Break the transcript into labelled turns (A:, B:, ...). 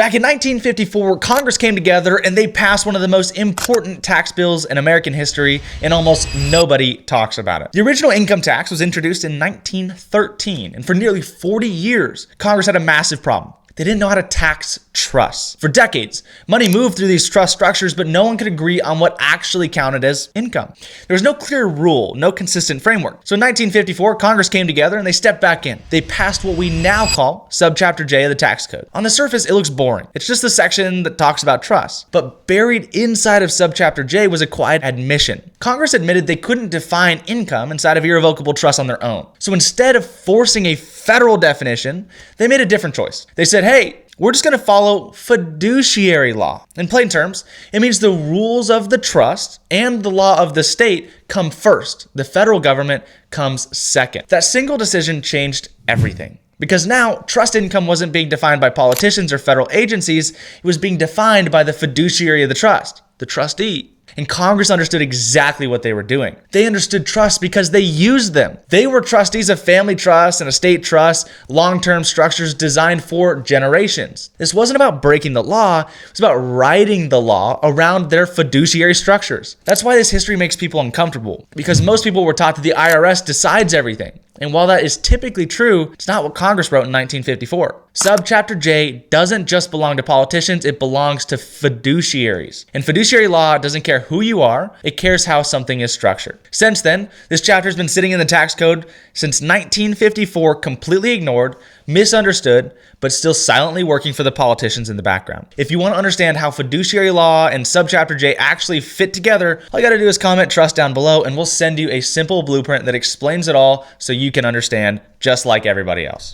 A: Back in 1954, Congress came together and they passed one of the most important tax bills in American history, and almost nobody talks about it. The original income tax was introduced in 1913, and for nearly 40 years, Congress had a massive problem. They didn't know how to tax trusts. For decades, money moved through these trust structures, but no one could agree on what actually counted as income. There was no clear rule, no consistent framework. So in 1954, Congress came together and they stepped back in. They passed what we now call Subchapter J of the Tax Code. On the surface, it looks boring. It's just the section that talks about trusts. But buried inside of Subchapter J was a quiet admission. Congress admitted they couldn't define income inside of irrevocable trusts on their own. So instead of forcing a federal definition, they made a different choice. They said, hey, we're just going to follow fiduciary law. In plain terms, it means the rules of the trust and the law of the state come first. The federal government comes second. That single decision changed everything. Because now, trust income wasn't being defined by politicians or federal agencies. It was being defined by the fiduciary of the trust, the trustee. And Congress understood exactly what they were doing. They understood trusts because they used them. They were trustees of family trusts and estate trusts, long-term structures designed for generations. This wasn't about breaking the law. It was about writing the law around their fiduciary structures. That's why this history makes people uncomfortable, because most people were taught that the IRS decides everything. And while that is typically true, it's not what Congress wrote in 1954. Subchapter J doesn't just belong to politicians, it belongs to fiduciaries. And fiduciary law doesn't care who you are, it cares how something is structured. Since then, this chapter has been sitting in the tax code since 1954, completely ignored, misunderstood, but still silently working for the politicians in the background. If you want to understand how fiduciary law and Subchapter J actually fit together, all you gotta do is comment trust down below and we'll send you a simple blueprint that explains it all so you can understand just like everybody else.